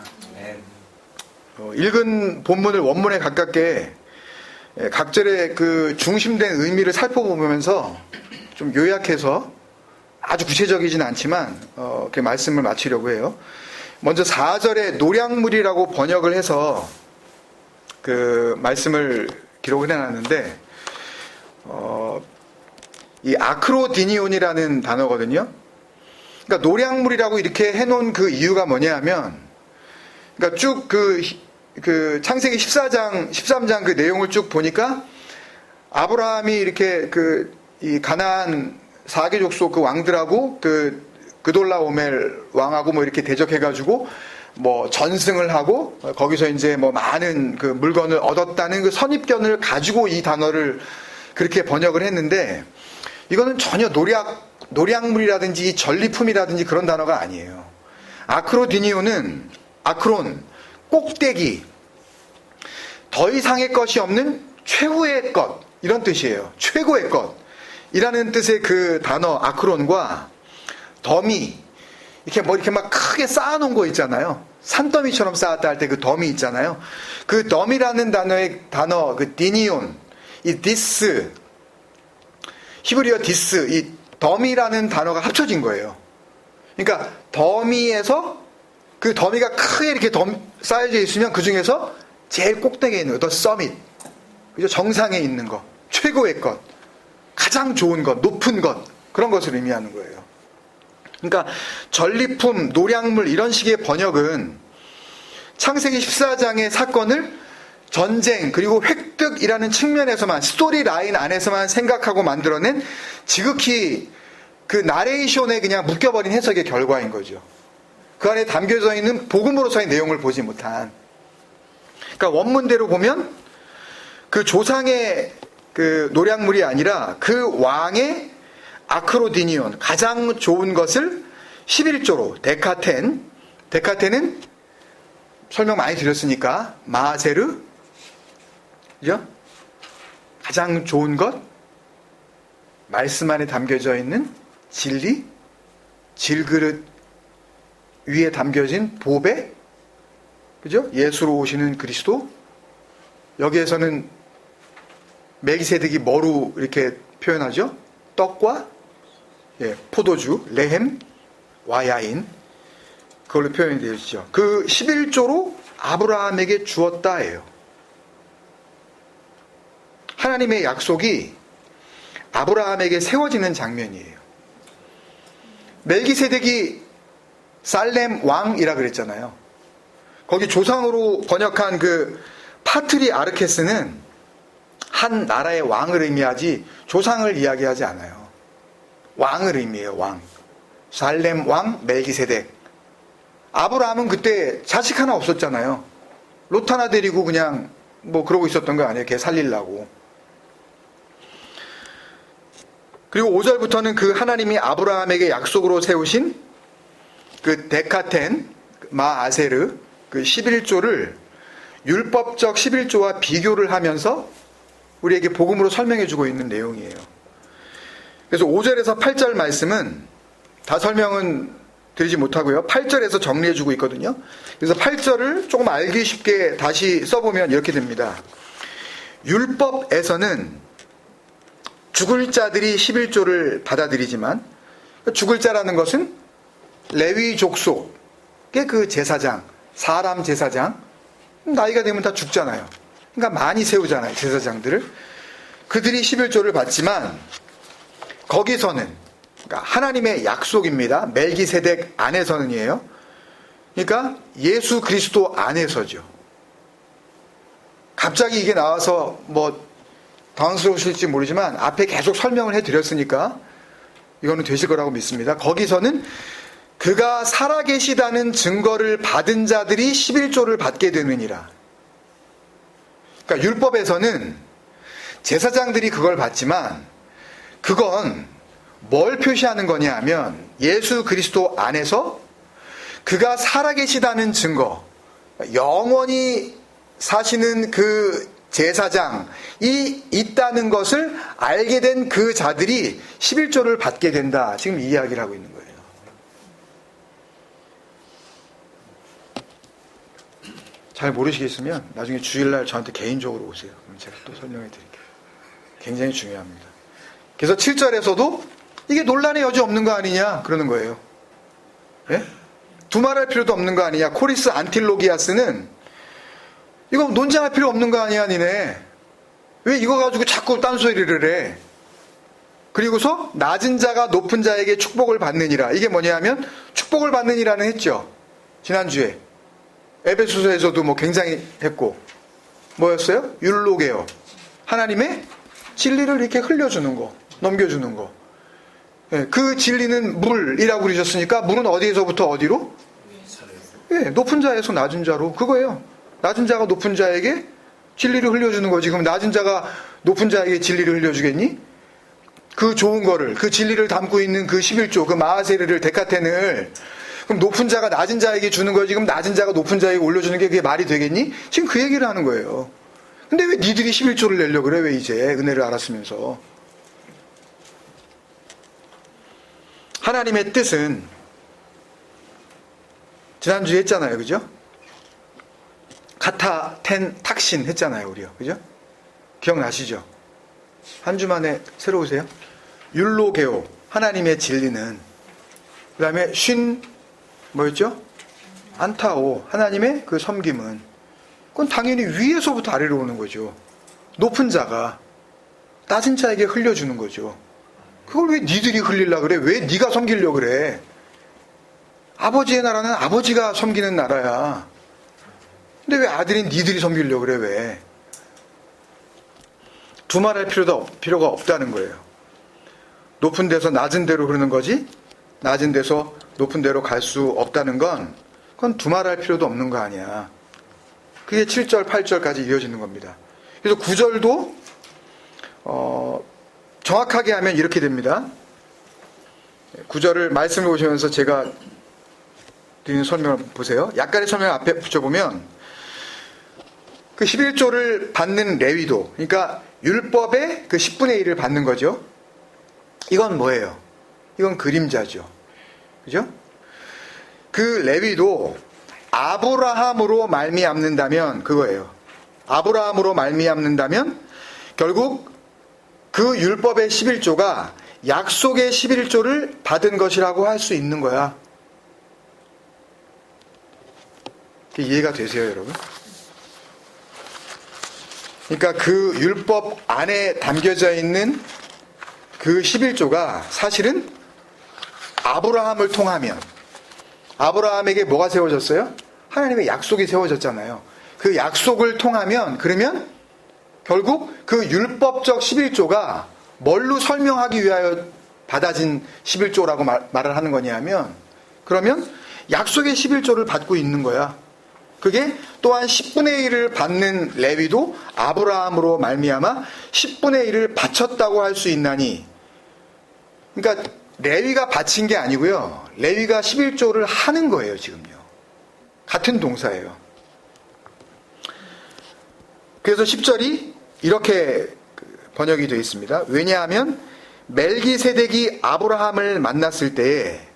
읽은 본문을 원문에 가깝게 각절의 그 중심된 의미를 살펴보면서 좀 요약해서 아주 구체적이진 않지만 그 말씀을 마치려고 해요. 먼저 4절에 노량물이라고 번역을 해서 그 말씀을 기록을 해놨는데 이 아크로디니온이라는 단어거든요. 그러니까 노량물이라고 이렇게 해놓은 그 이유가 뭐냐면, 그러니까 쭉 그 창세기 13장 그 내용을 쭉 보니까 아브라함이 이렇게 이 가나안 4개 족속 그 왕들하고 그 그돌라오멜 왕하고 뭐 이렇게 대적해가지고 뭐 전승을 하고 거기서 이제 뭐 많은 그 물건을 얻었다는 그 선입견을 가지고 이 단어를 그렇게 번역을 했는데, 이거는 전혀 노량물이라든지 전리품이라든지 그런 단어가 아니에요. 아크로디니오는 아크론, 꼭대기, 더 이상의 것이 없는 최후의 것, 이런 뜻이에요. 최고의 것이라는 뜻의 그 단어 아크론과 더미, 이렇게 뭐 이렇게 막 크게 쌓아놓은 거 있잖아요. 산더미처럼 쌓았다 할 때 그 더미 있잖아요. 그 더미라는 단어 그 디니온, 이 디스, 히브리어 디스, 이 더미라는 단어가 합쳐진 거예요. 그러니까 더미에서 그 더미가 크게 이렇게 쌓여져 있으면 그 중에서 제일 꼭대기에 있는 거, 더 서밋, 그죠? 정상에 있는 것, 최고의 것, 가장 좋은 것, 높은 것, 그런 것을 의미하는 거예요. 그러니까 전리품, 노량물 이런 식의 번역은 창세기 14장의 사건을 전쟁 그리고 획득이라는 측면에서만, 스토리 라인 안에서만 생각하고 만들어낸 지극히 그 나레이션에 그냥 묶여버린 해석의 결과인 거죠. 그 안에 담겨져 있는 복음으로서의 내용을 보지 못한. 그러니까 원문대로 보면 그 조상의 그 노량물이 아니라 그 왕의 아크로디니온, 가장 좋은 것을 11조로 데카텐은 설명 많이 드렸으니까 마세르, 그죠? 가장 좋은 것, 말씀 안에 담겨져 있는 진리, 질그릇 위에 담겨진 보배, 그죠? 예수로 오시는 그리스도. 여기에서는 멜기세덱이 뭐로 이렇게 표현하죠? 떡과 포도주, 레헴, 와야인, 그걸로 표현이 되어 있죠. 그 11조로 아브라함에게 주었다예요. 하나님의 약속이 아브라함에게 세워지는 장면이에요. 멜기세덱이 살렘 왕이라 그랬잖아요. 거기 조상으로 번역한 그 파트리 아르케스는 한 나라의 왕을 의미하지 조상을 이야기하지 않아요. 왕을 의미해요. 왕. 살렘 왕 멜기세덱. 아브라함은 그때 자식 하나 없었잖아요. 롯 하나 데리고 그냥 뭐 그러고 있었던 거 아니에요. 걔 살리려고. 그리고 5절부터는 그 하나님이 아브라함에게 약속으로 세우신 그 데카텐, 마아세르, 그 11조를 율법적 11조와 비교를 하면서 우리에게 복음으로 설명해 주고 있는 내용이에요. 그래서 5절에서 8절 말씀은 다 설명은 드리지 못하고요. 8절에서 정리해 주고 있거든요. 그래서 8절을 조금 알기 쉽게 다시 써보면 이렇게 됩니다. 율법에서는 죽을 자들이 11조를 받아들이지만, 죽을 자라는 것은 레위 족속의 그 제사장, 사람 제사장, 나이가 되면 다 죽잖아요. 그러니까 많이 세우잖아요, 제사장들을. 그들이 11조를 받지만 거기서는, 그러니까 하나님의 약속입니다. 멜기세덱 안에서는이에요. 그러니까 예수 그리스도 안에서죠. 갑자기 이게 나와서 뭐 당황스러우실지 모르지만 앞에 계속 설명을 해드렸으니까 이거는 되실 거라고 믿습니다. 거기서는 그가 살아계시다는 증거를 받은 자들이 11조를 받게 되느니라. 그러니까 율법에서는 제사장들이 그걸 받지만 그건 뭘 표시하는 거냐 하면 예수 그리스도 안에서 그가 살아계시다는 증거, 영원히 사시는 그 제사장이 있다는 것을 알게 된 그 자들이 11조를 받게 된다. 지금 이 이야기를 하고 있는 거예요. 잘 모르시겠으면 나중에 주일날 저한테 개인적으로 오세요. 그럼 제가 또 설명해 드릴게요. 굉장히 중요합니다. 그래서 7절에서도 이게 논란의 여지 없는 거 아니냐 그러는 거예요. 예? 두말할 필요도 없는 거 아니냐. 코리스 안틸로기아스는 이거 논쟁할 필요 없는 거 아니야 니네. 왜 이거 가지고 자꾸 딴소리를 해. 그리고서 낮은 자가 높은 자에게 축복을 받느니라. 이게 뭐냐면 축복을 받느니라는 했죠. 지난주에 에베소서에서도 뭐 굉장히 했고, 뭐였어요? 율로게요. 하나님의 진리를 이렇게 흘려주는 거, 넘겨주는 거. 예, 그 진리는 물이라고 그러셨으니까 물은 어디에서부터 어디로? 예, 높은 자에서 낮은 자로. 그거예요. 낮은 자가 높은 자에게 진리를 흘려주는 거지. 그럼 낮은 자가 높은 자에게 진리를 흘려주겠니? 그 좋은 거를, 그 진리를 담고 있는 그 11조, 그 마하세르를, 데카텐을, 그럼 높은 자가 낮은 자에게 주는 거지. 그럼 낮은 자가 높은 자에게 올려주는 게 그게 말이 되겠니? 지금 그 얘기를 하는 거예요. 근데 왜 니들이 11조를 내려고 그래? 왜 이제 은혜를 알았으면서. 하나님의 뜻은 지난주에 했잖아요. 그죠? 카타, 텐, 탁신 했잖아요. 우리요. 그죠? 기억나시죠? 한 주 만에 새로 오세요? 율로게오, 하나님의 진리는, 그 다음에 뭐였죠? 안타오, 하나님의 그 섬김은, 그건 당연히 위에서부터 아래로 오는 거죠. 높은 자가 낮은 자에게 흘려주는 거죠. 그걸 왜 니들이 흘리려고 그래? 왜 니가 섬기려고 그래? 아버지의 나라는 아버지가 섬기는 나라야. 근데 왜 아들인 니들이 섬기려고 그래? 왜? 두말할 필요가 없다는 거예요. 높은 데서 낮은 데로 흐르는 거지, 낮은 데서 높은 데로 갈 수 없다는 건, 그건 두말할 필요도 없는 거 아니야. 그게 7절, 8절까지 이어지는 겁니다. 그래서 9절도 정확하게 하면 이렇게 됩니다. 9절을 말씀을 보시면서 제가 드리는 설명을 보세요. 약간의 설명을 앞에 붙여보면, 그 11조를 받는 레위도, 그러니까 율법의 그 10분의 1을 받는 거죠. 이건 뭐예요? 이건 그림자죠. 그죠? 그 레위도 아브라함으로 말미암는다면 그거예요. 아브라함으로 말미암는다면 결국 그 율법의 11조가 약속의 11조를 받은 것이라고 할 수 있는 거야. 이해가 되세요, 여러분? 그러니까 그 율법 안에 담겨져 있는 그 11조가 사실은 아브라함을 통하면, 아브라함에게 뭐가 세워졌어요? 하나님의 약속이 세워졌잖아요. 그 약속을 통하면, 그러면 결국 그 율법적 11조가 뭘로 설명하기 위하여 받아진 11조라고 말을 하는 거냐면, 그러면 약속의 11조를 받고 있는 거야. 그게 또한 10분의 1을 받는 레위도 아브라함으로 말미암아 10분의 1을 바쳤다고 할 수 있나니, 그러니까 레위가 바친 게 아니고요. 레위가 11조를 하는 거예요, 지금요. 같은 동사예요. 그래서 10절이 이렇게 번역이 되어 있습니다. 왜냐하면 멜기세덱이 아브라함을 만났을 때에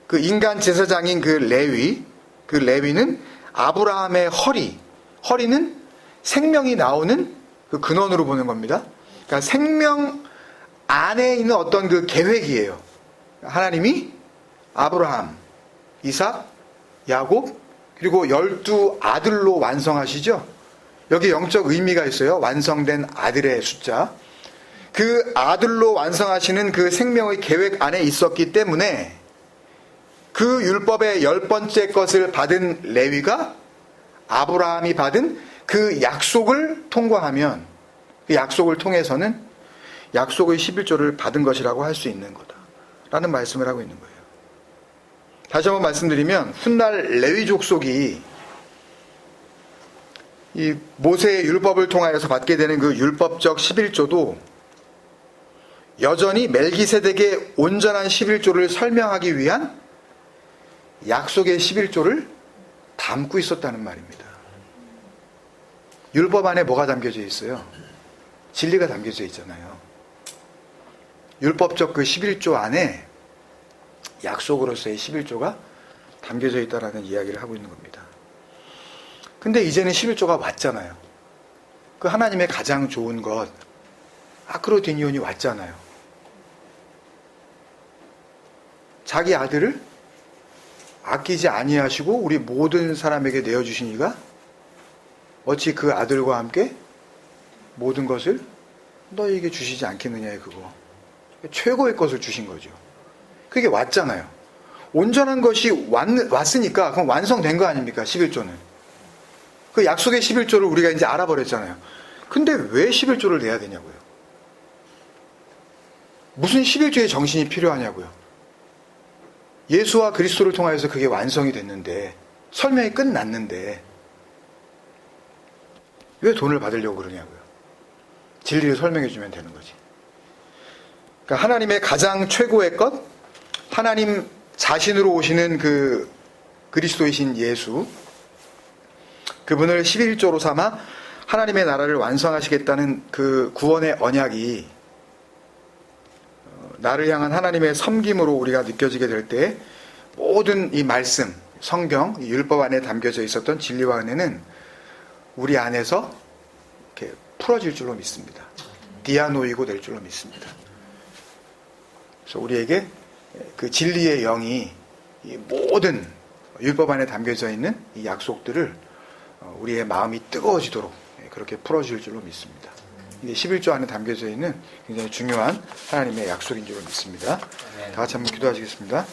그 인간 제사장인 그 레위는 아브라함의 허리는 생명이 나오는 그 근원으로 보는 겁니다. 그러니까 생명 안에 있는 어떤 그 계획이에요. 하나님이 아브라함, 이삭, 야곱, 그리고 12 아들로 완성하시죠. 여기 영적 의미가 있어요. 완성된 아들의 숫자. 그 아들로 완성하시는 그 생명의 계획 안에 있었기 때문에 그 율법의 10번째 것을 받은 레위가 아브라함이 받은 그 약속을 통과하면, 그 약속을 통해서는 약속의 11조를 받은 것이라고 할 수 있는 거다 라는 말씀을 하고 있는 거예요. 다시 한번 말씀드리면, 훗날 레위 족속이 이 모세의 율법을 통하여서 받게 되는 그 율법적 11조도 여전히 멜기세덱의 온전한 11조를 설명하기 위한 약속의 11조를 담고 있었다는 말입니다. 율법 안에 뭐가 담겨져 있어요? 진리가 담겨져 있잖아요. 율법적 그 11조 안에 약속으로서의 11조가 담겨져 있다라는 이야기를 하고 있는 겁니다. 근데 이제는 11조가 왔잖아요. 그 하나님의 가장 좋은 것, 아크로디니온이 왔잖아요. 자기 아들을 아끼지 아니하시고 우리 모든 사람에게 내어주신 이가 어찌 그 아들과 함께 모든 것을 너희에게 주시지 않겠느냐에 그거. 최고의 것을 주신 거죠. 그게 왔잖아요. 온전한 것이 왔으니까 그럼 완성된 거 아닙니까? 11조는. 그 약속의 11조를 우리가 이제 알아버렸잖아요. 근데 왜 11조를 내야 되냐고요. 무슨 11조의 정신이 필요하냐고요. 예수와 그리스도를 통하여서 그게 완성이 됐는데, 설명이 끝났는데 왜 돈을 받으려고 그러냐고요. 진리를 설명해 주면 되는 거지. 그러니까 하나님의 가장 최고의 것, 하나님 자신으로 오시는 그 그리스도이신 예수, 그분을 11조로 삼아 하나님의 나라를 완성하시겠다는 그 구원의 언약이 나를 향한 하나님의 섬김으로 우리가 느껴지게 될 때 모든 이 말씀, 성경, 이 율법 안에 담겨져 있었던 진리와 은혜는 우리 안에서 이렇게 풀어질 줄로 믿습니다. 디아노이고 될 줄로 믿습니다. 그래서 우리에게 그 진리의 영이 이 모든 율법 안에 담겨져 있는 이 약속들을 우리의 마음이 뜨거워지도록 그렇게 풀어질 줄로 믿습니다. 이게 11조 안에 담겨져 있는 굉장히 중요한 하나님의 약속인 줄로 믿습니다. 다 같이 한번 기도하시겠습니다.